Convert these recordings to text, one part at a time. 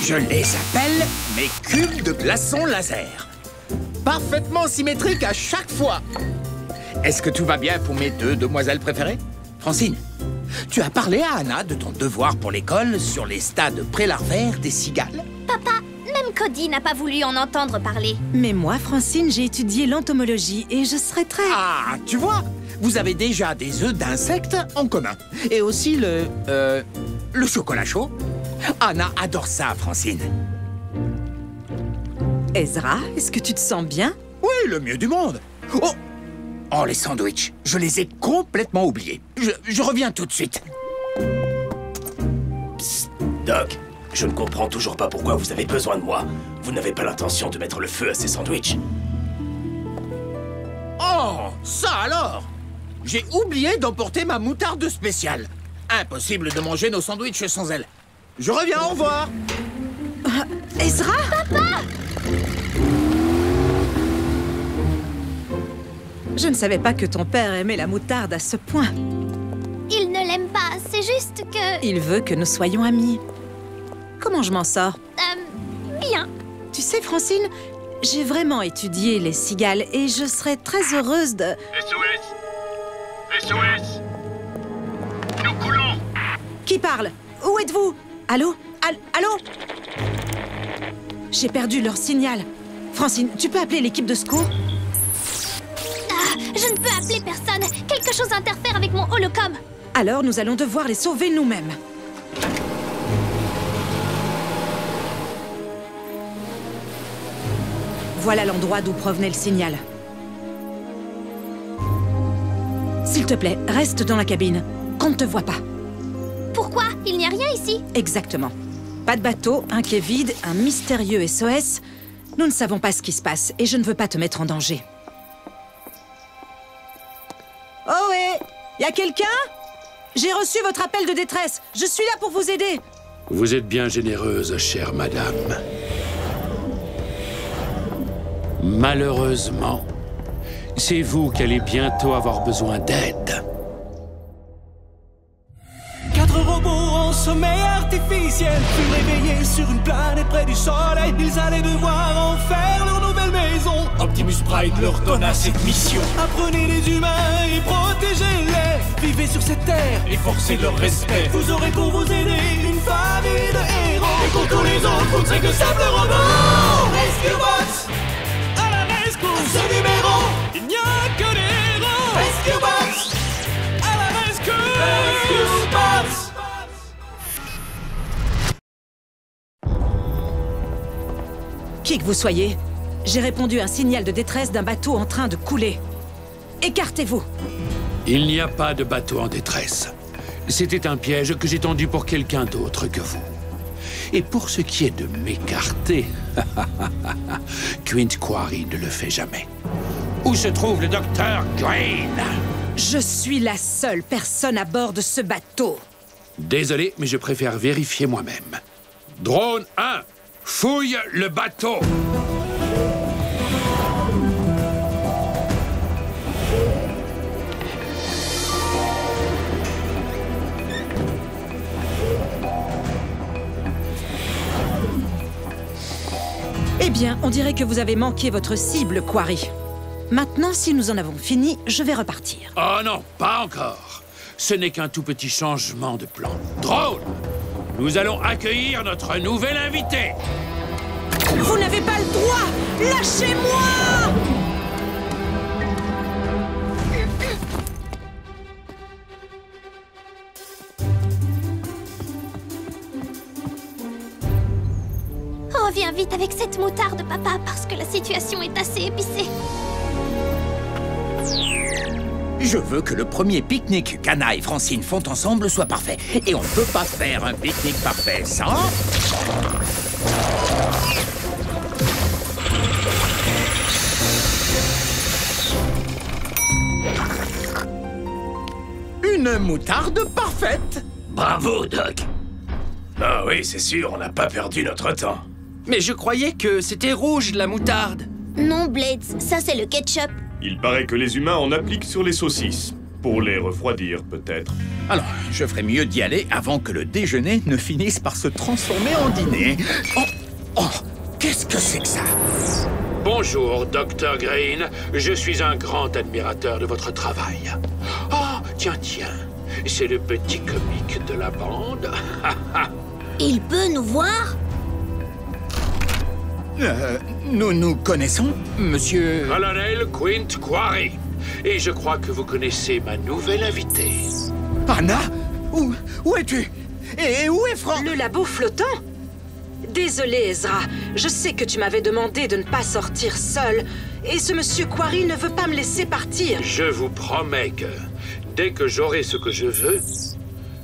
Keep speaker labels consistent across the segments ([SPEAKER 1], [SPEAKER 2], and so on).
[SPEAKER 1] Je les appelle mes cubes de glaçons laser. Parfaitement symétriques à chaque fois. Est-ce que tout va bien pour mes deux demoiselles préférées? Francine, tu as parlé à Anna de ton devoir pour l'école sur les stades prélarvaires des cigales?
[SPEAKER 2] Papa, même Cody n'a pas voulu en entendre parler.
[SPEAKER 3] Mais moi, Francine, j'ai étudié l'entomologie et je serais très...
[SPEAKER 1] Ah, tu vois, vous avez déjà des œufs d'insectes en commun. Et aussi le chocolat chaud. Anna adore ça, Francine.
[SPEAKER 3] Ezra, est-ce que tu te sens bien?
[SPEAKER 1] Oui, le mieux du monde. Oh, les sandwichs, je les ai complètement oubliés. Je reviens tout de suite.
[SPEAKER 4] Psst, Doc, je ne comprends toujours pas pourquoi vous avez besoin de moi. Vous n'avez pas l'intention de mettre le feu à ces sandwichs.
[SPEAKER 1] Oh, ça alors! J'ai oublié d'emporter ma moutarde spéciale. Impossible de manger nos sandwichs sans elle. Je reviens, au revoir.
[SPEAKER 3] Ezra?
[SPEAKER 2] Papa!
[SPEAKER 3] Je ne savais pas que ton père aimait la moutarde à ce point.
[SPEAKER 2] Il ne l'aime pas, c'est juste que...
[SPEAKER 3] Il veut que nous soyons amis. Comment je m'en sors?
[SPEAKER 2] Bien.
[SPEAKER 3] Tu sais, Francine, j'ai vraiment étudié les cigales et je serais très heureuse de...
[SPEAKER 5] SOS! SOS! Nous coulons!
[SPEAKER 3] Qui parle? Où êtes-vous? Allô? Allô? J'ai perdu leur signal. Francine, tu peux appeler l'équipe de secours?
[SPEAKER 2] Je ne peux appeler personne. Quelque chose interfère avec mon holocom.
[SPEAKER 3] Alors, nous allons devoir les sauver nous-mêmes. Voilà l'endroit d'où provenait le signal. S'il te plaît, reste dans la cabine. Qu'on ne te voit pas.
[SPEAKER 2] Pourquoi? Il n'y a rien ici.
[SPEAKER 3] Exactement. Pas de bateau, un quai vide, un mystérieux SOS. Nous ne savons pas ce qui se passe et je ne veux pas te mettre en danger. Oh ouais! Y a quelqu'un? J'ai reçu votre appel de détresse. Je suis là pour vous aider.
[SPEAKER 6] Vous êtes bien généreuse, chère madame. Malheureusement, c'est vous qui allez bientôt avoir besoin d'aide.
[SPEAKER 7] 4 robots en sommeil artificiel, puis réveillés sur une planète près du soleil. Ils allaient devoir en faire leur nouvelle maison.
[SPEAKER 4] Optimus Prime leur donna cette mission.
[SPEAKER 7] Apprenez les humains et protégez-les. Vivez sur cette terre
[SPEAKER 4] Et forcez leur respect.
[SPEAKER 7] Vous aurez pour vous aider une famille de héros.
[SPEAKER 4] Et pour tous les autres, vous ne serez que simples robots. Rescue Bots!
[SPEAKER 7] À la rescousse,
[SPEAKER 4] Ce numéro!
[SPEAKER 7] il n'y a que des héros.
[SPEAKER 4] Rescue Bots!
[SPEAKER 7] À la rescousse.
[SPEAKER 4] Rescue Bots!
[SPEAKER 3] Qui que vous soyez, j'ai répondu à un signal de détresse d'un bateau en train de couler. Écartez-vous.
[SPEAKER 6] Il n'y a pas de bateau en détresse. C'était un piège que j'ai tendu pour quelqu'un d'autre que vous. Et pour ce qui est de m'écarter, Quint Quarry ne le fait jamais. Où se trouve le docteur Green?
[SPEAKER 3] Je suis la seule personne à bord de ce bateau.
[SPEAKER 6] Désolé, mais je préfère vérifier moi-même. Drone 1, fouille le bateau.
[SPEAKER 3] Eh bien, on dirait que vous avez manqué votre cible, Quarry. Maintenant, si nous en avons fini, je vais repartir.
[SPEAKER 6] Oh non, pas encore. Ce n'est qu'un tout petit changement de plan. Drone, nous allons accueillir notre nouvel invité.
[SPEAKER 3] Vous n'avez pas le droit! Lâchez-moi!
[SPEAKER 2] Reviens vite avec cette moutarde, papa, parce que la situation est assez épicée.
[SPEAKER 1] Je veux que le premier pique-nique qu'Anna et Francine font ensemble soit parfait. Et on ne peut pas faire un pique-nique parfait sans... une moutarde parfaite.
[SPEAKER 4] Bravo, Doc. Ah oui, c'est sûr, on n'a pas perdu notre temps.
[SPEAKER 8] Mais je croyais que c'était rouge, la moutarde.
[SPEAKER 2] Non, Blades, ça c'est le ketchup.
[SPEAKER 5] Il paraît que les humains en appliquent sur les saucisses.
[SPEAKER 9] Pour les refroidir, peut-être.
[SPEAKER 1] Alors, je ferais mieux d'y aller avant que le déjeuner ne finisse par se transformer en dîner. Oh, qu'est-ce que c'est que ça?
[SPEAKER 6] Bonjour, Dr. Green. Je suis un grand admirateur de votre travail. Oh, tiens, c'est le petit comique de la bande.
[SPEAKER 2] Il peut nous voir?
[SPEAKER 1] Nous nous connaissons, monsieur...
[SPEAKER 6] Colonel Quint Quarry. Et je crois que vous connaissez ma nouvelle invitée.
[SPEAKER 1] Anna? Où es-tu? Et où est Franck?
[SPEAKER 3] Le labo flottant? Désolé, Ezra. Je sais que tu m'avais demandé de ne pas sortir seul. Et ce monsieur Quarry ne veut pas me laisser partir.
[SPEAKER 6] Je vous promets que, dès que j'aurai ce que je veux,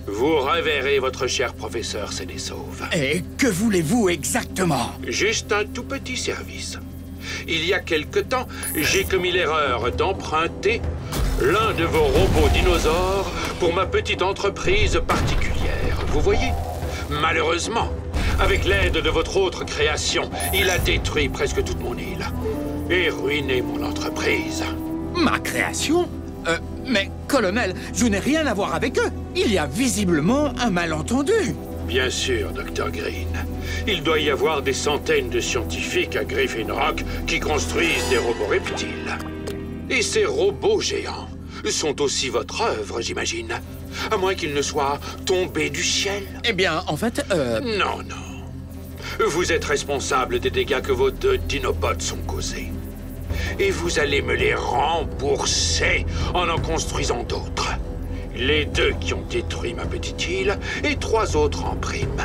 [SPEAKER 6] vous reverrez votre cher professeur sain et sauve.
[SPEAKER 1] Et que voulez-vous exactement?
[SPEAKER 6] Juste un tout petit service. Il y a quelque temps, j'ai commis l'erreur d'emprunter l'un de vos robots dinosaures pour ma petite entreprise particulière. Vous voyez? Malheureusement, avec l'aide de votre autre création, il a détruit presque toute mon île et ruiné mon entreprise.
[SPEAKER 1] Ma création? Mais, colonel, je n'ai rien à voir avec eux. Il y a visiblement un malentendu.
[SPEAKER 6] Bien sûr, Dr. Green. Il doit y avoir des centaines de scientifiques à Griffin Rock qui construisent des robots reptiles. Et ces robots géants sont aussi votre œuvre, j'imagine. À moins qu'ils ne soient tombés du ciel.
[SPEAKER 1] Eh bien, en fait,
[SPEAKER 6] Non. Vous êtes responsable des dégâts que vos 2 Dinobots ont causés. Et vous allez me les rembourser en construisant d'autres. Les 2 qui ont détruit ma petite île et 3 autres en prime.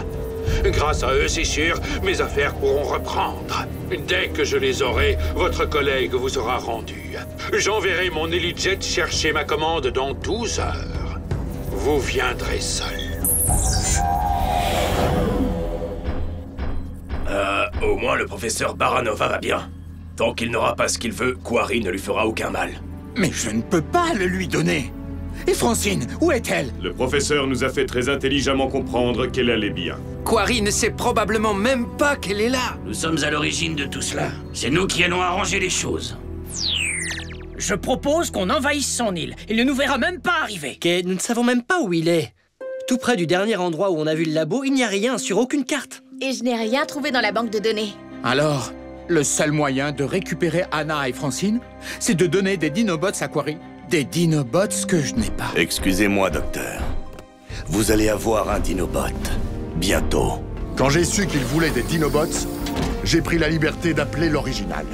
[SPEAKER 6] Grâce à eux, c'est sûr, mes affaires pourront reprendre. Dès que je les aurai, votre collègue vous sera rendu. J'enverrai mon HeliJet chercher ma commande dans 12 heures. Vous viendrez seul.
[SPEAKER 4] Au moins le professeur Baranova va bien. Tant qu'il n'aura pas ce qu'il veut, Quarry ne lui fera aucun mal.
[SPEAKER 1] mais je ne peux pas le lui donner. Et Francine, où est-elle?
[SPEAKER 9] Le professeur nous a fait très intelligemment comprendre qu'elle allait bien.
[SPEAKER 8] Quarry ne sait probablement même pas qu'elle est là.
[SPEAKER 10] Nous sommes à l'origine de tout cela. C'est nous qui allons arranger les choses.
[SPEAKER 11] Je propose qu'on envahisse son île. Il ne nous verra même pas arriver.
[SPEAKER 12] Ok, nous ne savons même pas où il est. Tout près du dernier endroit où on a vu le labo, il n'y a rien sur aucune carte.
[SPEAKER 13] Et je n'ai rien trouvé dans la banque de données.
[SPEAKER 1] Alors, le seul moyen de récupérer Anna et Francine, c'est de donner des Dinobots à Quarry. Des Dinobots que je n'ai pas.
[SPEAKER 14] Excusez-moi, docteur. Vous allez avoir un Dinobot. Bientôt.
[SPEAKER 15] Quand j'ai su qu'il voulait des Dinobots, j'ai pris la liberté d'appeler l'original.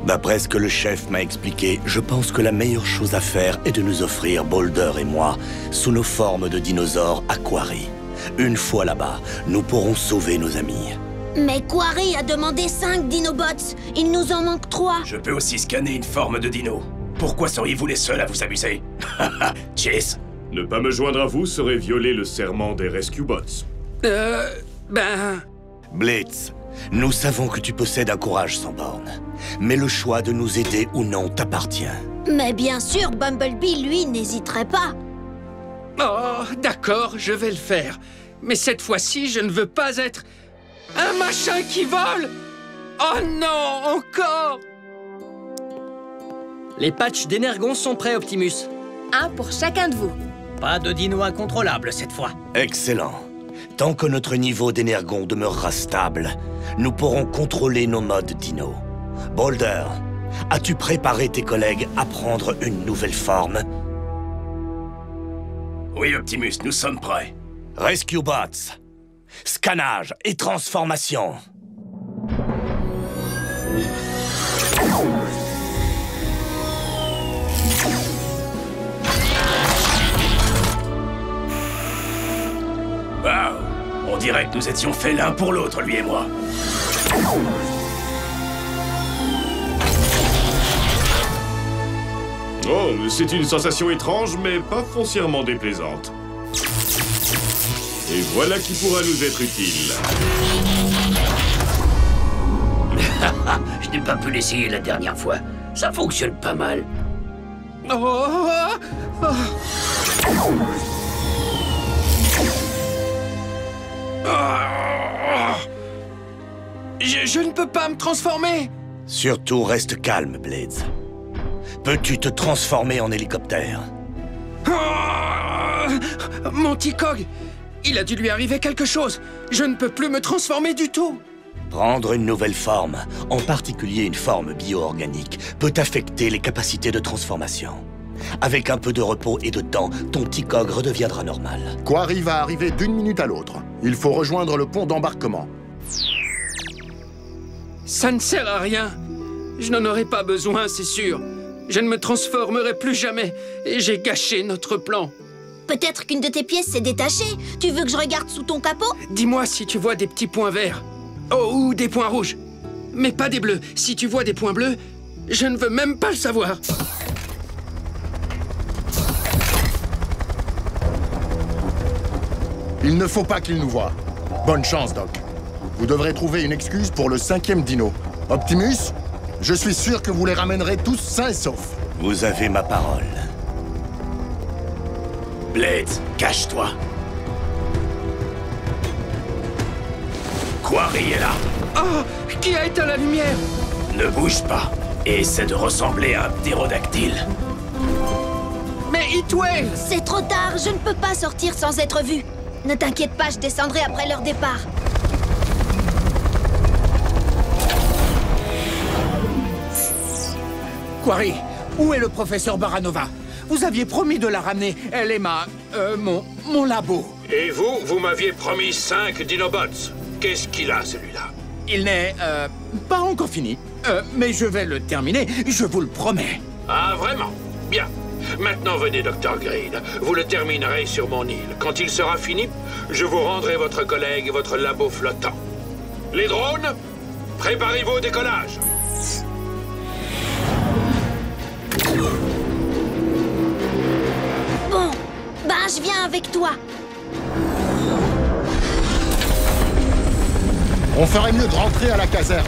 [SPEAKER 14] D'après ce que le chef m'a expliqué, je pense que la meilleure chose à faire est de nous offrir, Boulder et moi, sous nos formes de dinosaures à Quarry. Une fois là-bas, nous pourrons sauver nos amis.
[SPEAKER 2] Mais Quarry a demandé 5 Dinobots. Il nous en manque 3.
[SPEAKER 4] Je peux aussi scanner une forme de dino. Pourquoi seriez-vous les seuls à vous amuser? Chase?
[SPEAKER 9] Ne pas me joindre à vous serait violer le serment des Rescue Bots.
[SPEAKER 14] Blitz, nous savons que tu possèdes un courage sans borne. Mais le choix de nous aider ou non t'appartient.
[SPEAKER 2] Mais bien sûr, Bumblebee, lui, n'hésiterait pas.
[SPEAKER 8] Oh, d'accord, je vais le faire. Mais cette fois-ci, je ne veux pas être un machin qui vole. Oh non, encore!
[SPEAKER 12] Les patchs d'énergon sont prêts, Optimus.
[SPEAKER 13] Un pour chacun de vous.
[SPEAKER 11] Pas de dino incontrôlable cette fois.
[SPEAKER 14] Excellent. Tant que notre niveau d'énergon demeurera stable, nous pourrons contrôler nos modes dino. Boulder, as-tu préparé tes collègues à prendre une nouvelle forme?
[SPEAKER 4] Oui, Optimus, nous sommes prêts.
[SPEAKER 14] Rescue Bots, scannage et transformation.
[SPEAKER 4] Waouh! On dirait que nous étions faits l'un pour l'autre, lui et moi.
[SPEAKER 9] Oh, c'est une sensation étrange, mais pas foncièrement déplaisante. Et voilà qui pourra nous être utile.
[SPEAKER 10] Je n'ai pas pu l'essayer la dernière fois. Ça fonctionne pas mal.
[SPEAKER 8] Je ne peux pas me transformer.
[SPEAKER 14] Surtout reste calme, Blades. Peux-tu te transformer en hélicoptère?
[SPEAKER 8] Oh, mon T-Cog! Il a dû lui arriver quelque chose. Je ne peux plus me transformer du tout.
[SPEAKER 14] Prendre une nouvelle forme, en particulier une forme bio-organique, peut affecter les capacités de transformation. Avec un peu de repos et de temps, ton T-Cog redeviendra normal.
[SPEAKER 15] Quarry va arriver d'une minute à l'autre. Il faut rejoindre le pont d'embarquement.
[SPEAKER 8] Ça ne sert à rien. Je n'en aurai pas besoin, c'est sûr. Je ne me transformerai plus jamais. Et j'ai gâché notre plan.
[SPEAKER 2] Peut-être qu'une de tes pièces s'est détachée. Tu veux que je regarde sous ton capot?
[SPEAKER 8] Dis-moi si tu vois des petits points verts. Oh, ou des points rouges. Mais pas des bleus. Si tu vois des points bleus, je ne veux même pas le savoir.
[SPEAKER 15] Il ne faut pas qu'il nous voie. Bonne chance, Doc. Vous devrez trouver une excuse pour le 5e dino. Optimus, je suis sûr que vous les ramènerez tous sains et saufs.
[SPEAKER 14] Vous avez ma parole.
[SPEAKER 4] Blade, cache-toi. Quarry est là.
[SPEAKER 8] Oh, qui a éteint la lumière?
[SPEAKER 4] Ne bouge pas et essaie de ressembler à un ptérodactyle.
[SPEAKER 8] Mais Heatwave!
[SPEAKER 2] C'est trop tard, je ne peux pas sortir sans être vu. Ne t'inquiète pas, je descendrai après leur départ.
[SPEAKER 1] Quarry, où est le professeur Baranova? Vous aviez promis de la ramener. Elle est mon labo.
[SPEAKER 6] Et vous m'aviez promis 5 Dinobots. Qu'est-ce qu'il a, celui-là?
[SPEAKER 1] Il n'est, pas encore fini. Mais je vais le terminer, je vous le promets.
[SPEAKER 6] Ah, vraiment? Bien. Maintenant, venez, Dr. Green. Vous le terminerez sur mon île. Quand il sera fini, je vous rendrai votre collègue et votre labo flottant. Les drones, préparez-vous au décollage.
[SPEAKER 2] Bon, ben je viens avec toi.
[SPEAKER 15] On ferait mieux de rentrer à la caserne.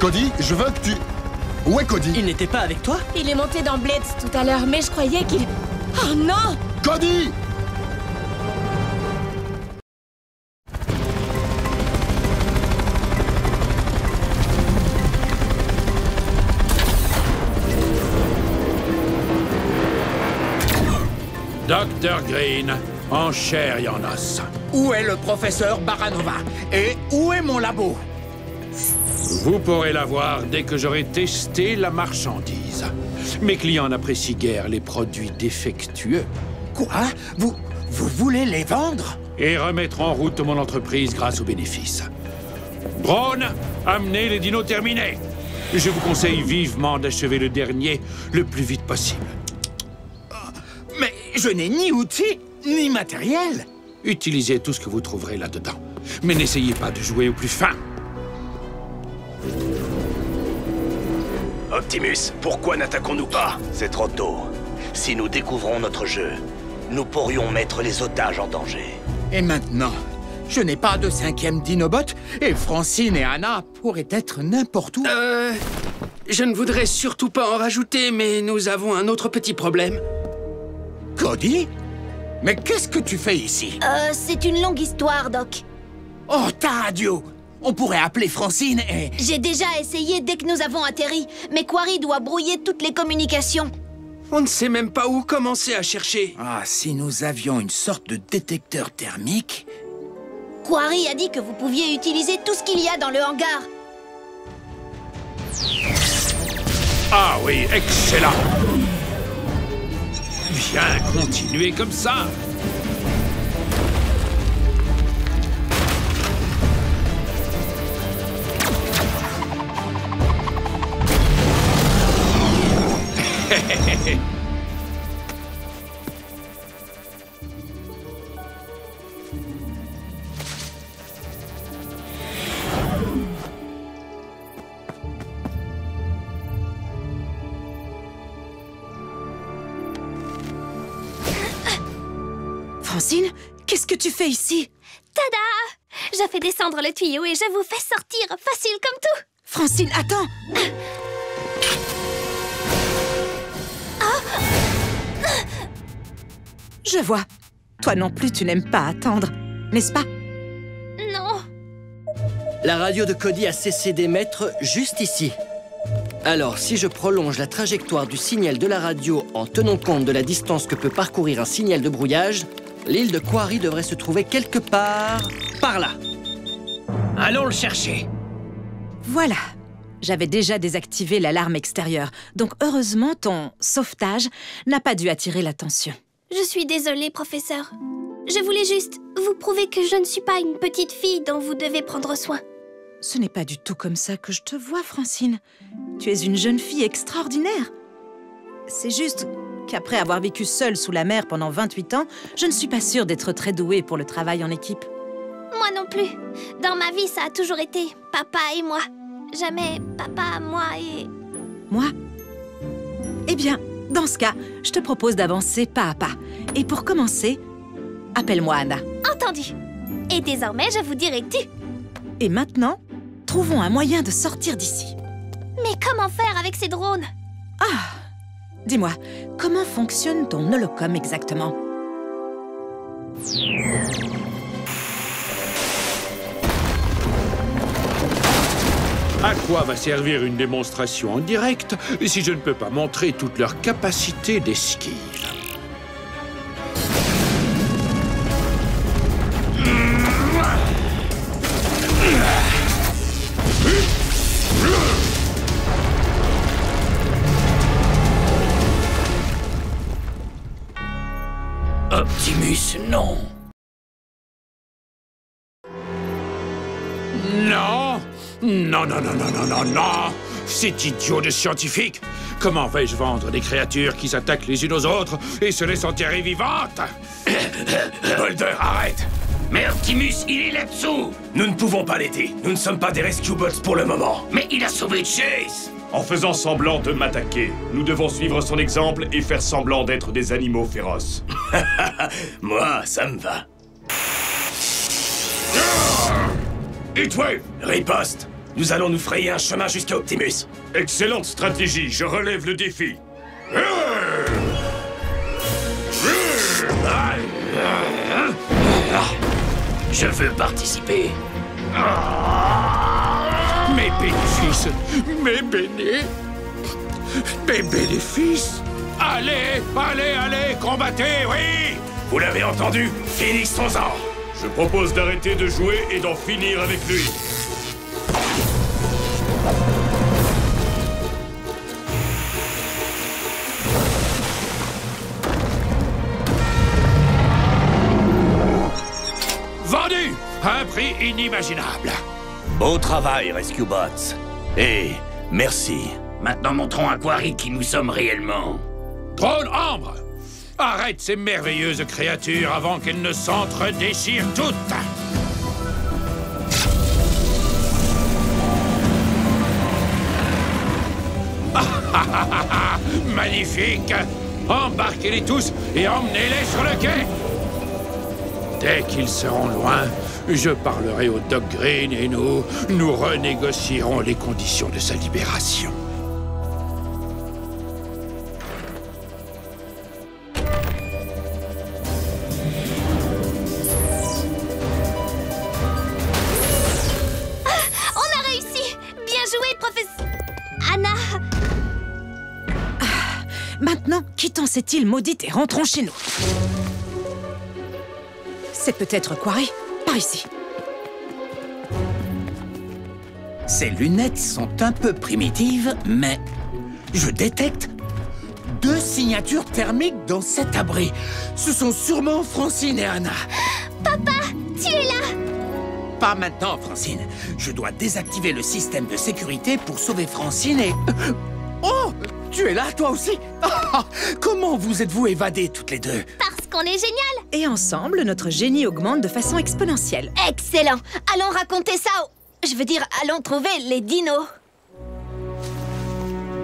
[SPEAKER 15] Cody, je veux que tu... Où est Cody?
[SPEAKER 12] Il n'était pas avec toi?
[SPEAKER 13] Il est monté dans Blades tout à l'heure, mais je croyais qu'il... Oh non!
[SPEAKER 15] Cody!
[SPEAKER 6] Dr. Green, en chair et en os.
[SPEAKER 1] Où est le professeur Baranova? Et où est mon labo?
[SPEAKER 6] Vous pourrez la voir dès que j'aurai testé la marchandise. Mes clients n'apprécient guère les produits défectueux.
[SPEAKER 1] Quoi? Vous voulez les vendre?
[SPEAKER 6] Et remettre en route mon entreprise grâce aux bénéfices. Drone, amenez les dinos terminés. Je vous conseille vivement d'achever le dernier le plus vite possible.
[SPEAKER 1] Mais je n'ai ni outils, ni matériel.
[SPEAKER 6] Utilisez tout ce que vous trouverez là-dedans. Mais n'essayez pas de jouer au plus fin.
[SPEAKER 4] Optimus, pourquoi n'attaquons-nous pas?
[SPEAKER 14] C'est trop tôt. Si nous découvrons notre jeu, nous pourrions mettre les otages en danger.
[SPEAKER 1] Et maintenant, je n'ai pas de 5e Dinobot, et Francine et Anna pourraient être n'importe où.
[SPEAKER 8] Je ne voudrais surtout pas en rajouter, mais nous avons un autre petit problème.
[SPEAKER 1] Cody? Mais qu'est-ce que tu fais ici?
[SPEAKER 2] C'est une longue histoire, Doc.
[SPEAKER 1] Oh, ta radio! On pourrait appeler Francine et...
[SPEAKER 2] J'ai déjà essayé dès que nous avons atterri, mais Quarry doit brouiller toutes les communications.
[SPEAKER 8] On ne sait même pas où commencer à chercher.
[SPEAKER 1] Ah, si nous avions une sorte de détecteur thermique...
[SPEAKER 2] Quarry a dit que vous pouviez utiliser tout ce qu'il y a dans le hangar.
[SPEAKER 6] Ah oui, excellent! Bien, continuez comme ça.
[SPEAKER 3] Francine, qu'est-ce que tu fais ici?
[SPEAKER 2] Tada! Je fais descendre le tuyau et je vous fais sortir, facile comme tout.
[SPEAKER 3] Francine, attends! Je vois. Toi non plus, tu n'aimes pas attendre, n'est-ce pas?
[SPEAKER 2] Non.
[SPEAKER 12] La radio de Cody a cessé d'émettre juste ici. Alors, si je prolonge la trajectoire du signal de la radio en tenant compte de la distance que peut parcourir un signal de brouillage, l'île de Quarry devrait se trouver quelque part par là.
[SPEAKER 11] Allons le chercher.
[SPEAKER 16] Voilà. J'avais déjà désactivé l'alarme extérieure, donc heureusement ton sauvetage n'a pas dû attirer l'attention.
[SPEAKER 2] Je suis désolée, professeur. Je voulais juste vous prouver que je ne suis pas une petite fille dont vous devez prendre soin.
[SPEAKER 16] Ce n'est pas du tout comme ça que je te vois, Francine. Tu es une jeune fille extraordinaire. C'est juste qu'après avoir vécu seule sous la mer pendant 28 ans, je ne suis pas sûre d'être très douée pour le travail en équipe.
[SPEAKER 2] Moi non plus. Dans ma vie, ça a toujours été papa et moi. Jamais papa, moi et...
[SPEAKER 16] Moi? Eh bien, dans ce cas, je te propose d'avancer pas à pas. Et pour commencer, appelle-moi Anna.
[SPEAKER 2] Entendu. Et désormais, je vous dirai tu.
[SPEAKER 16] Et maintenant, trouvons un moyen de sortir d'ici.
[SPEAKER 2] Mais comment faire avec ces drones?
[SPEAKER 16] Ah! Dis-moi, comment fonctionne ton holocom exactement?
[SPEAKER 6] À quoi va servir une démonstration en direct si je ne peux pas montrer toute leur capacité d'esquive?
[SPEAKER 10] Optimus, non.
[SPEAKER 6] Non! Non, non, non, non, non, non, non! C'est idiot de scientifique! Comment vais-je vendre des créatures qui s'attaquent les unes aux autres et se laissent enterrer vivantes?
[SPEAKER 4] Boulder, arrête!
[SPEAKER 10] Mais Optimus, il est là-dessous!
[SPEAKER 4] Nous ne pouvons pas l'aider. Nous ne sommes pas des Rescue Bots pour le moment.
[SPEAKER 10] Mais il a sauvé Chase!
[SPEAKER 9] En faisant semblant de m'attaquer, nous devons suivre son exemple et faire semblant d'être des animaux féroces.
[SPEAKER 4] Moi, ça me va.
[SPEAKER 9] Heatwave!
[SPEAKER 4] Riposte! Nous allons nous frayer un chemin jusqu'à Optimus.
[SPEAKER 9] Excellente stratégie, je relève le défi.
[SPEAKER 10] Je veux participer.
[SPEAKER 6] Mes bénéfices! Mes bénéfices! Allez, allez, allez, combattez, oui!
[SPEAKER 4] Vous l'avez entendu? Finissons-en!
[SPEAKER 9] Je propose d'arrêter de jouer et d'en finir avec lui.
[SPEAKER 6] Vendu! Un prix inimaginable.
[SPEAKER 14] Beau travail, Rescue Bots. Et merci.
[SPEAKER 10] Maintenant, montrons à Quarry qui nous sommes réellement.
[SPEAKER 6] Drone Ambre! Arrête ces merveilleuses créatures avant qu'elles ne s'entre-déchirent toutes! Magnifique! Embarquez-les tous et emmenez-les sur le quai! Dès qu'ils seront loin, je parlerai au Doc Green et nous renégocierons les conditions de sa libération.
[SPEAKER 16] Maintenant, quittons cette île maudite et rentrons chez nous. C'est peut-être Quarry, par ici.
[SPEAKER 1] Ces lunettes sont un peu primitives, mais je détecte 2 signatures thermiques dans cet abri. Ce sont sûrement Francine et Anna.
[SPEAKER 2] Papa, tu es là!
[SPEAKER 1] Pas maintenant, Francine. Je dois désactiver le système de sécurité pour sauver Francine et... Oh! Tu es là, toi aussi? Comment vous êtes-vous évadées toutes les deux?
[SPEAKER 2] Parce qu'on est génial!
[SPEAKER 16] Et ensemble, notre génie augmente de façon exponentielle.
[SPEAKER 2] Excellent! Allons raconter ça Je veux dire, allons trouver les dinos.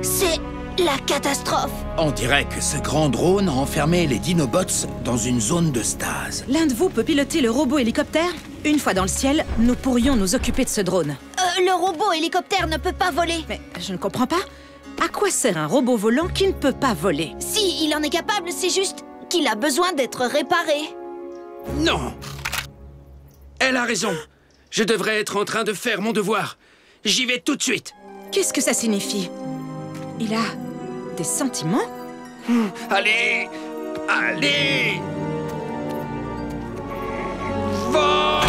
[SPEAKER 2] C'est la catastrophe.
[SPEAKER 1] On dirait que ce grand drone a enfermé les Dinobots dans une zone de stase.
[SPEAKER 16] L'un de vous peut piloter le robot hélicoptère? Une fois dans le ciel, nous pourrions nous occuper de ce drone.
[SPEAKER 2] Le robot hélicoptère ne peut pas voler.
[SPEAKER 16] Mais je ne comprends pas. À quoi sert un robot volant qui ne peut pas voler?
[SPEAKER 2] Si, il en est capable, c'est juste qu'il a besoin d'être réparé.
[SPEAKER 8] Non! Elle a raison. Je devrais être en train de faire mon devoir. J'y vais tout de suite.
[SPEAKER 16] Qu'est-ce que ça signifie? Il a des sentiments?
[SPEAKER 8] Allez! Allez! Vole!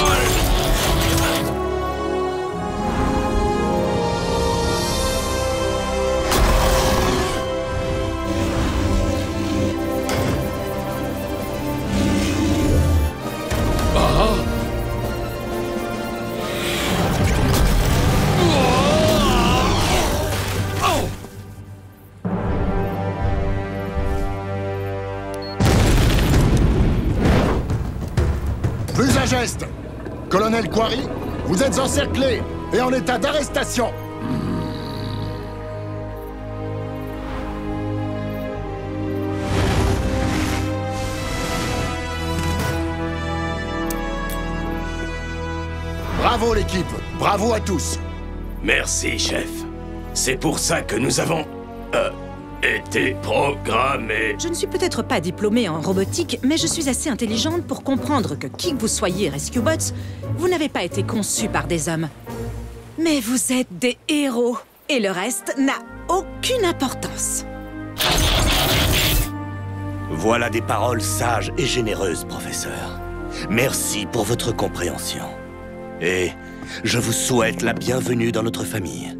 [SPEAKER 15] Plus un geste! Colonel Quarry, vous êtes encerclé et en état d'arrestation! Bravo l'équipe! Bravo à tous!
[SPEAKER 4] Merci, chef. C'est pour ça que nous avons... été programmés.
[SPEAKER 16] Je ne suis peut-être pas diplômée en robotique, mais je suis assez intelligente pour comprendre que qui que vous soyez, Rescue Bots, vous n'avez pas été conçus par des hommes. Mais vous êtes des héros, et le reste n'a aucune importance.
[SPEAKER 14] Voilà des paroles sages et généreuses, professeur. Merci pour votre compréhension. Et je vous souhaite la bienvenue dans notre famille.